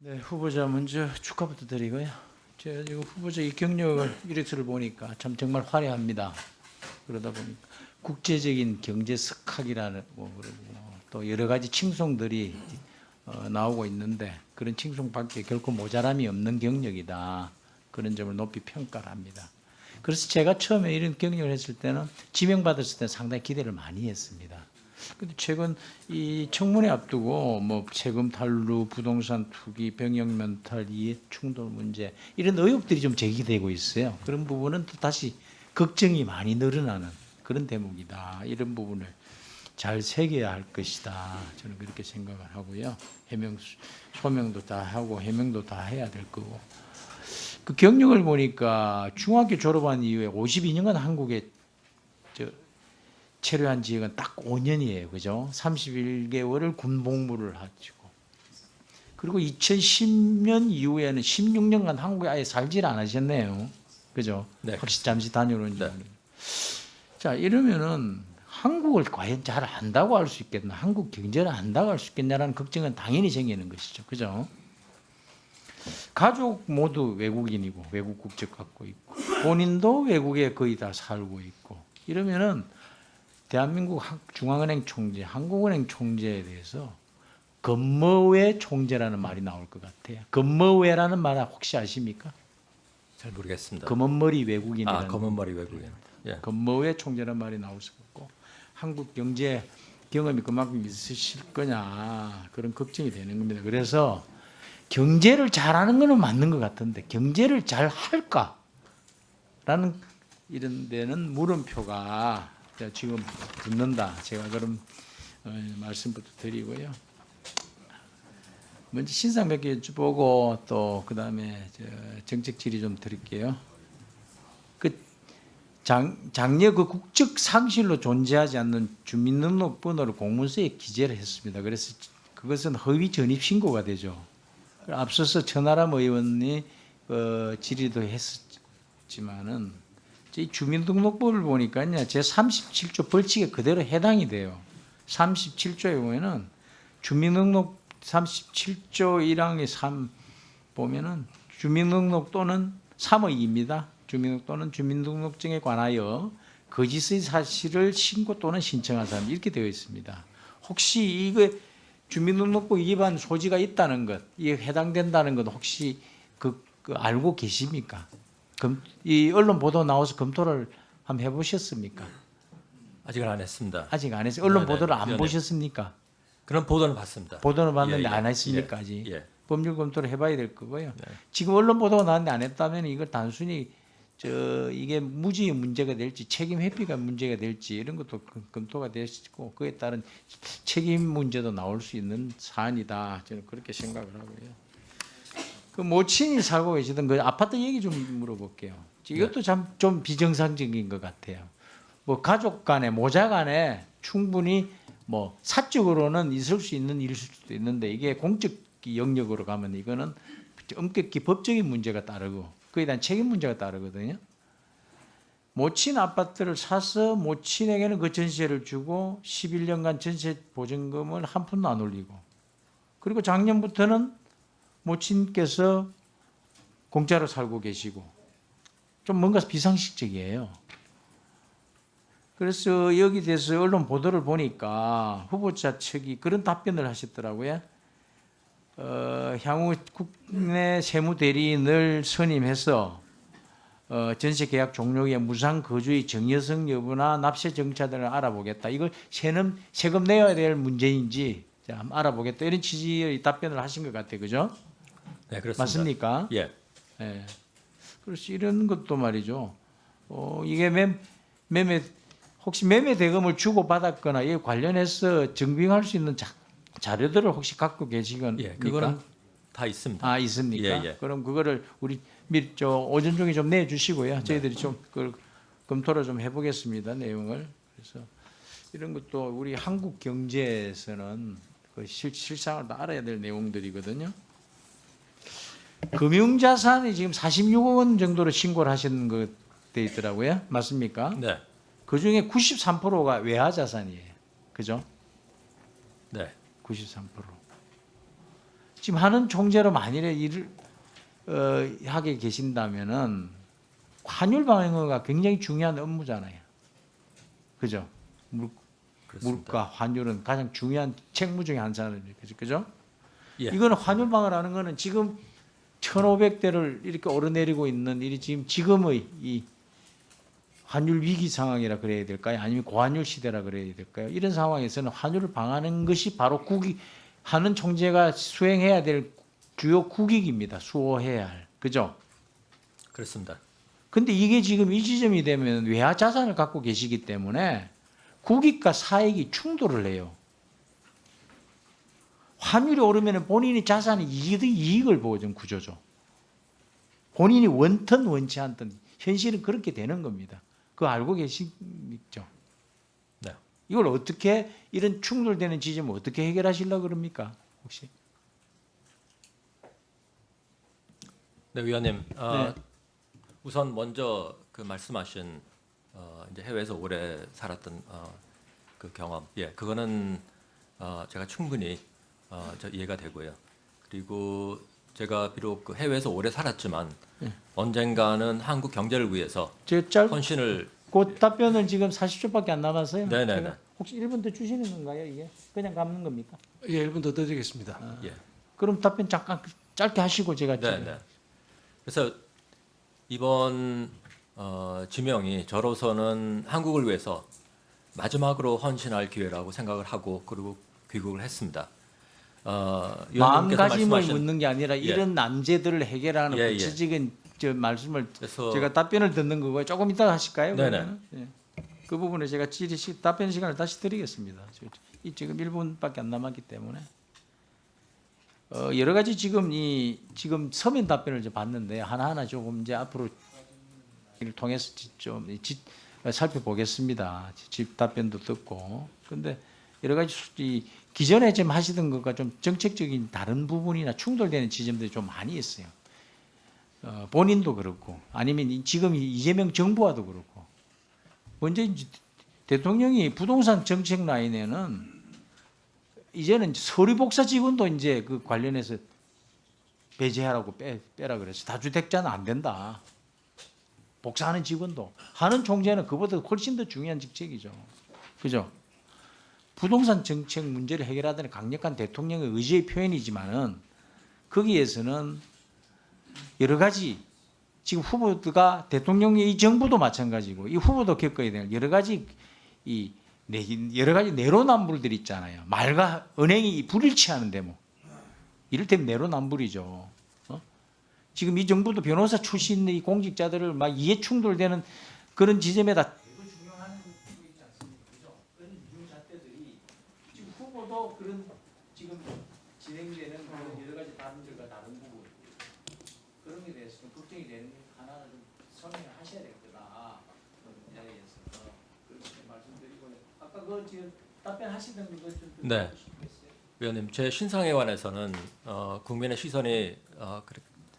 네, 후보자 먼저 축하부터 드리고요. 제가 지금 후보자 이 경력을 이력서를 보니까 참 정말 화려합니다. 그러다 보니까 국제적인 경제 석학이라는 그러고 또 여러 가지 칭송들이 나오고 있는데 그런 칭송밖에 결코 모자람이 없는 경력이다. 그런 점을 높이 평가를 합니다. 그래서 제가 처음에 이런 경력을 했을 때는 지명받았을 때 상당히 기대를 많이 했습니다. 근데 최근 이 청문회 앞두고 뭐 세금 탈루, 부동산 투기, 병역 면탈, 이해 충돌 문제 이런 의혹들이 좀 제기되고 있어요. 그런 부분은 또 다시 걱정이 많이 늘어나는 그런 대목이다. 이런 부분을 잘 새겨야 할 것이다. 저는 그렇게 생각을 하고요. 해명 소명도 다 하고 해명도 다 해야 될 거고. 그 경력을 보니까 중학교 졸업한 이후에 52년간 한국에 체류한 지역은 딱 5년이에요. 그죠? 31개월을 군 복무를 하시고. 그리고 2010년 이후에는 16년간 한국에 아예 살질 않으셨네요. 그죠? 네. 혹시 잠시 다녀오는지. 네. 자, 이러면은 한국을 과연 잘 안다고 할 수 있겠나? 한국 경제를 안다고 할 수 있겠냐라는 걱정은 당연히 생기는 것이죠. 그죠? 가족 모두 외국인이고 외국 국적 갖고 있고 본인도 외국에 거의 다 살고 있고 이러면은 대한민국 중앙은행 총재, 한국은행 총재에 대해서 검머외 총재라는 말이 나올 것 같아요. 검머외라는 말 혹시 아십니까? 잘 모르겠습니다. 검은머리 외국인이라는. 검은머리 외국인. 예. 검머외 총재라는 말이 나올 수 없고 한국 경제 경험이 그만큼 있으실 거냐 그런 걱정이 되는 겁니다. 그래서 경제를 잘하는 것은 맞는 것 같은데 경제를 잘 할까라는 이런 데는 물음표가 지금 붙는다. 제가 그럼 말씀부터 드리고요. 먼저 신상 몇 개 여쭤보고 또 그다음에 정책 질의 좀 드릴게요. 그 장려 그 국적 상실로 존재하지 않는 주민등록번호를 공문서에 기재를 했습니다. 그래서 그것은 허위 전입 신고가 되죠. 앞서서 천하람 의원이 질의도 했었지만은 이 주민등록법을 보니까요, 제 37조 벌칙에 그대로 해당이 돼요. 37조에 보면은 주민등록 37조 1항의 3 보면은 주민등록 또는 3의 2입니다. 주민등록 또는 주민등록증에 관하여 거짓의 사실을 신고 또는 신청한 사람 이렇게 되어 있습니다. 혹시 이거 주민등록법 위반 소지가 있다는 것, 이에 해당된다는 것 혹시 그 알고 계십니까? 이 언론 보도 나와서 검토를 한번 해보셨습니까? 아직은 안 했습니다. 아직 안 했어요. 언론 네네. 보도를 안 네네. 보셨습니까? 그런 보도는 봤습니다. 보도는 봤는데 예, 예. 안 했습니까? 예. 아직 예. 법률 검토를 해봐야 될 거고요. 네. 지금 언론 보도가 나왔는데 안 했다면 이걸 단순히 이게 무지의 문제가 될지 책임 회피가 문제가 될지 이런 것도 검토가 되시고 그에 따른 책임 문제도 나올 수 있는 사안이다. 저는 그렇게 생각을 하고요. 그 모친이 살고 계시던 그 아파트 얘기 좀 물어볼게요. 이것도 참 좀 비정상적인 것 같아요. 뭐 가족 간에 모자 간에 충분히 뭐 사적으로는 있을 수 있는 일일 수도 있는데 이게 공적 영역으로 가면 이거는 엄격히 법적인 문제가 따르고 그에 대한 책임 문제가 따르거든요. 모친 아파트를 사서 모친에게는 그 전세를 주고 11년간 전세 보증금을 한 푼도 안 올리고 그리고 작년부터는 모친께서 공짜로 살고 계시고 좀 뭔가 비상식적이에요. 그래서 여기 대해서 언론 보도를 보니까 후보자 측이 그런 답변을 하셨더라고요. 향후 국내 세무대리인을 선임해서 전세 계약 종료기에 무상 거주의 정여성 여부나 납세 정차 등을 알아보겠다. 이걸 세금 내야 될 문제인지 한번 알아보겠다. 이런 취지의 답변을 하신 것 같아요. 그죠? 네, 그렇습니다. 맞습니까? 예. 네. 그래서 이런 것도 말이죠. 이게 혹시 매매 대금을 주고 받았거나 이에 관련해서 증빙할 수 있는 자료들을 혹시 갖고 계시건 예. 그거는 다 있습니다. 아 있습니까? 예, 예. 그럼 그거를 우리 오전 중에 좀 내주시고요. 저희들이 좀 그걸 검토를 좀 해보겠습니다. 내용을. 그래서 이런 것도 우리 한국 경제에서는 그 실상을 다 알아야 될 내용들이거든요. 금융자산이 지금 46억 원 정도로 신고를 하신 것 돼 있더라고요. 맞습니까? 네. 그 중에 93%가 외화자산이에요. 그죠? 네. 93%. 지금 하는 총재로 만일에 일을 하게 계신다면은 환율 방어가 굉장히 중요한 업무잖아요. 그죠? 그렇습니다. 물가, 환율은 가장 중요한 책무 중에 한 사람입니다. 그죠? 예. 이거는 환율 방어라는 거는 지금 1,500대를 이렇게 오르내리고 있는 이 지금의 이 환율 위기 상황이라 그래야 될까요? 아니면 고환율 시대라 그래야 될까요? 이런 상황에서는 환율을 방어하는 것이 바로 하는 총재가 수행해야 될 주요 국익입니다. 수호해야 할. 그죠? 그렇습니다. 근데 이게 지금 이 지점이 되면 외화 자산을 갖고 계시기 때문에 국익과 사익이 충돌을 해요. 환율이 오르면 본인이 자산이 이익을 보여준 구조죠. 본인이 원턴 원치 않던 현실은 그렇게 되는 겁니다. 그거 알고 계시죠? 네. 이걸 어떻게 이런 충돌되는 지점을 어떻게 해결하시려고 그럽니까? 혹시? 네, 위원님. 네. 우선 먼저 그 말씀하신 이제 해외에서 오래 살았던 그 경험, 예, 그거는 제가 충분히 이해가 되고요. 그리고 제가 비록 그 해외에서 오래 살았지만 언젠가는 한국 경제를 위해서 헌신을 그 답변을 지금 40초밖에 안 남았어요. 네네네. 제가 혹시 1분 더 주시는 건가요? 이게 그냥 감는 겁니까? 예, 1분 더 드리겠습니다. 예, 그럼 답변 잠깐 짧게 하시고 제가 네. 그래서 이번 지명이 저로서는 한국을 위해서 마지막으로 헌신할 기회라고 생각을 하고 그리고 귀국을 했습니다. 위원님께서 마음가짐을 말씀하신- 묻는 게 아니라 예. 이런 난제들을 해결하는 예, 예. 구체적인 말씀을 그래서 제가 답변을 듣는 거고요. 조금 이따가 하실까요? 네네. 그러면은? 예. 그 부분에 제가 답변 시간을 다시 드리겠습니다. 지금 1분밖에 안 남았기 때문에 여러 가지 지금 서면 답변을 이제 봤는데 하나하나 조금 이제 앞으로 이를 통해서 좀 살펴보겠습니다. 집 답변도 듣고. 근데 여러 가지 기존에 지금 하시던 것과 좀 정책적인 다른 부분이나 충돌되는 지점들이 좀 많이 있어요. 본인도 그렇고 아니면 지금 이재명 정부와도 그렇고 먼저 이제 대통령이 부동산 정책 라인에는 이제는 서류복사 직원도 이제 그 관련해서 배제하라고 빼라 그래서 다주택자는 안 된다. 복사하는 직원도 하는 총재는 그보다 훨씬 더 중요한 직책이죠. 그죠? 부동산 정책 문제를 해결하다는 강력한 대통령의 의지의 표현이지만은 거기에서는 여러 가지 지금 후보가 대통령의 이 정부도 마찬가지고 이 후보도 겪어야 될 여러 가지 여러 가지 내로남불들이 있잖아요. 말과 은행이 불일치하는 데모. 이를테면 내로남불이죠. 지금 이 정부도 변호사 출신의 공직자들을 막 이해 충돌되는 그런 지점에다 중요한 부분이 있지 않습니까? 그죠? 그런 이유잣대들이 지금 후보도 그런 지금 진행되는 그런 여러 가지 다른들과 다른 부분 그런 게 대해서 좀 걱정이 되는 하나는 좀 설명을 하셔야 되겠구나. 그런 이야기에서 그렇게 말씀드리고 아까 그 지금 답변하시던 것좀 네. 주시겠어요? 위원님, 제 신상회관에서는 국민의 시선이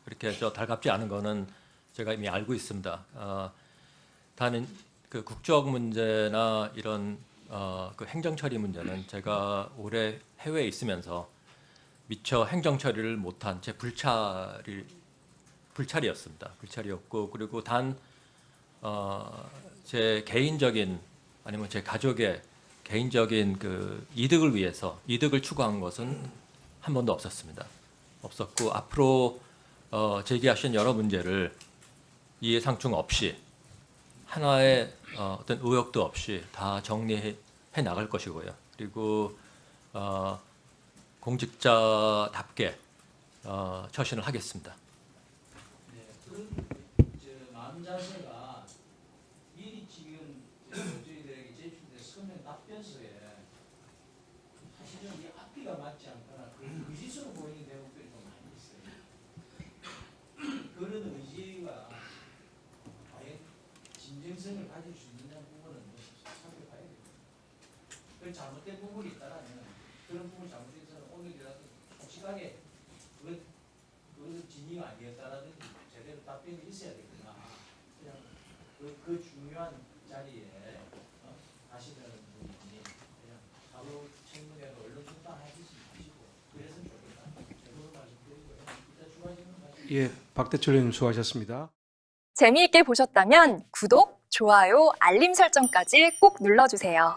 그렇게 달갑지 않은 거는 제가 이미 알고 있습니다. 다른 그 국적 문제나 이런 그 행정 처리 문제는 제가 올해 해외에 있으면서 미처 행정 처리를 못한 제 불찰이었습니다. 불찰이었고 그리고 제 개인적인 아니면 제 가족의 개인적인 그 이득을 위해서 이득을 추구한 것은 한 번도 없었습니다. 없었고 앞으로 제기하신 여러 문제를 이해상충 없이 하나의 어떤 의혹도 없이 다 정리해 나갈 것이고요. 그리고 공직자답게 처신을 하겠습니다. 네, 그런 마음 자세가 미리 지금 저희들에게 제출된 서면 답변서에 사실은 이 앞뒤가 맞지 않거나 그 의지스러워 보이는 대목들이 좀 많이 있어요. 그런 의지가 과연 진정성을 가질 수 있느냐 부분은 살펴봐야 됩니다. 그 잘못된 부분이 있다라면 그런 부분 잘못해서는 오늘이라도 솔직하게 그것은 진위가 아니었다라든지 제대로 답변이 있어야 되구나. 그냥 그 중요한 자리에 하시는 분이 그냥 바로 청문회로 언론 소탕하시지 마시고 그랬으면 좋겠다. 예, 박대철 의원님 수고하셨습니다. 재미있게 보셨다면 구독, 좋아요, 알림 설정까지 꼭 눌러주세요.